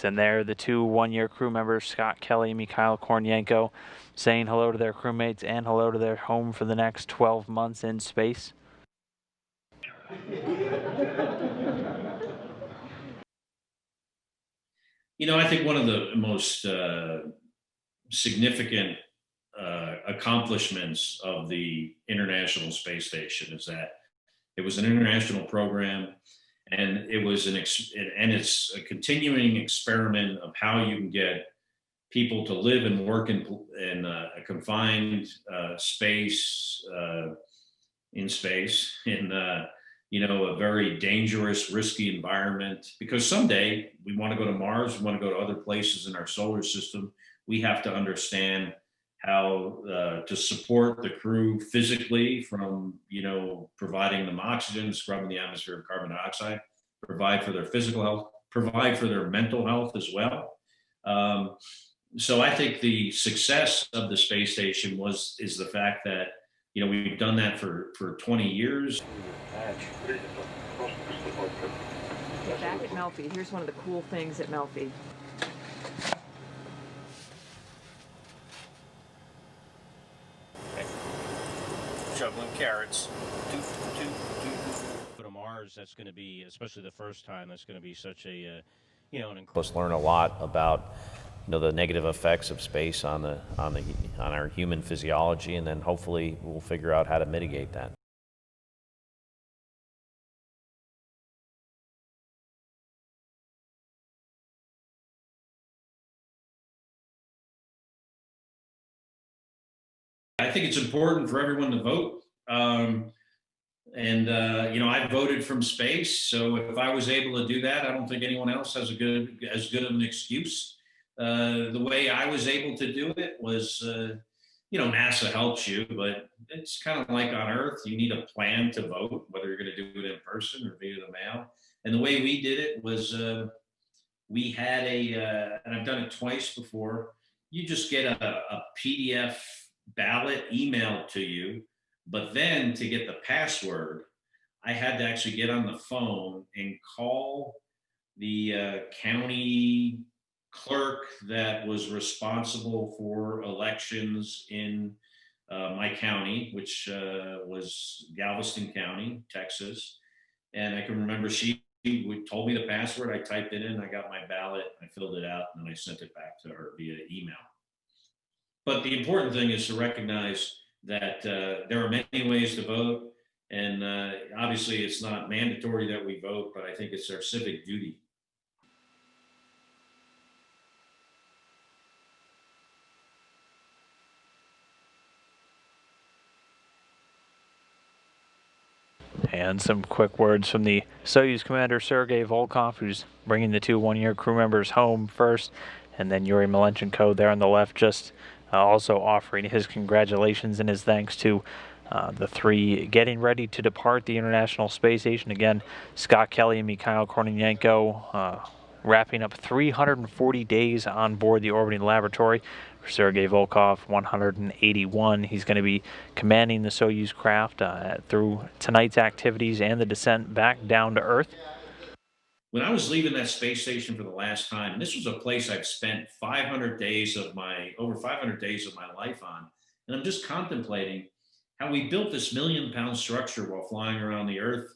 And there, the two one-year crew members, Scott Kelly and Mikhail Kornienko, saying hello to their crewmates and hello to their home for the next 12 months in space. You know, I think one of the most significant accomplishments of the International Space Station is that it was an international program, and it's a continuing experiment of how you can get people to live and work in a confined space in space in a very dangerous, risky environment. Because someday we want to go to Mars, we want to go to other places in our solar system. We have to understand how to support the crew physically, from providing them oxygen, scrubbing the atmosphere of carbon dioxide, provide for their physical health, provide for their mental health as well. So I think the success of the space station is the fact that we've done that for 20 years. Back at Melfi, here's one of the cool things at Melfi. Juggling carrots. Go to Mars, that's going to be, especially the first time, that's going to be such a, Let's learn a lot about the negative effects of space on our human physiology, and then hopefully we'll figure out how to mitigate that. I think it's important for everyone to vote. I voted from space, so if I was able to do that, I don't think anyone else has as good of an excuse. The way I was able to do it was, NASA helps you, but it's kind of like on Earth. You need a plan to vote, whether you're going to do it in person or via the mail. And the way we did it was, we had and I've done it twice before. You just get a PDF ballot emailed to you, but then to get the password, I had to actually get on the phone and call the county clerk that was responsible for elections in my county, which was Galveston County, Texas. And I can remember she told me the password. I typed it in, I got my ballot, I filled it out, and then I sent it back to her via email. But the important thing is to recognize that there are many ways to vote. And obviously, it's not mandatory that we vote, but I think it's our civic duty. And some quick words from the Soyuz commander, Sergei Volkov, who's bringing the two one-year crew members home first, and then Yuri Malenchenko there on the left, just also offering his congratulations and his thanks to the three getting ready to depart the International Space Station. Again, Scott Kelly and Mikhail Kornienko wrapping up 340 days on board the orbiting laboratory. For Sergei Volkov, 181. He's going to be commanding the Soyuz craft through tonight's activities and the descent back down to Earth. When I was leaving that space station for the last time, and this was a place I've spent over 500 days of my life on, and I'm just contemplating how we built this million-pound structure while flying around the Earth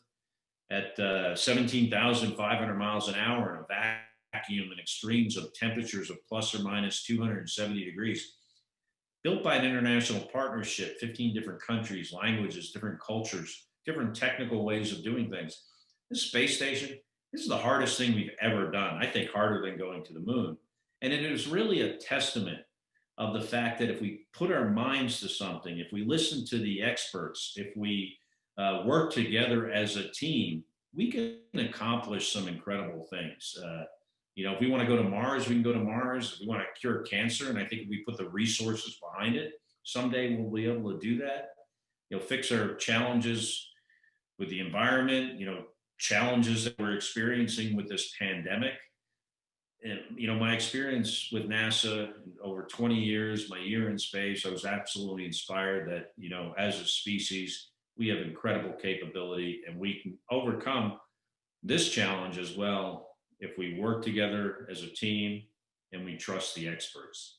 at 17,500 miles an hour in a vacuum and extremes of temperatures of plus or minus 270 degrees. Built by an international partnership, 15 different countries, languages, different cultures, different technical ways of doing things. This space station, this is the hardest thing we've ever done. I think harder than going to the moon. And it is really a testament of the fact that if we put our minds to something, if we listen to the experts, if we work together as a team, we can accomplish some incredible things. If we want to go to Mars, we can go to Mars. If we want to cure cancer, and I think if we put the resources behind it, someday we'll be able to do that. Fix our challenges with the environment, challenges that we're experiencing with this pandemic. And, my experience with NASA over 20 years, my year in space, I was absolutely inspired that, as a species, we have incredible capability and we can overcome this challenge as well if we work together as a team and we trust the experts.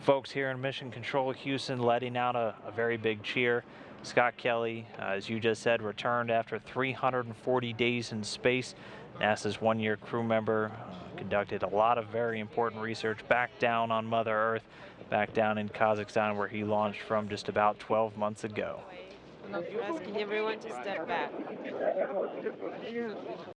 Folks here in Mission Control Houston letting out a very big cheer. Scott Kelly, as you just said, returned after 340 days in space. NASA's one-year crew member conducted a lot of very important research back down on Mother Earth, back down in Kazakhstan, where he launched from just about 12 months ago. Asking everyone to step back.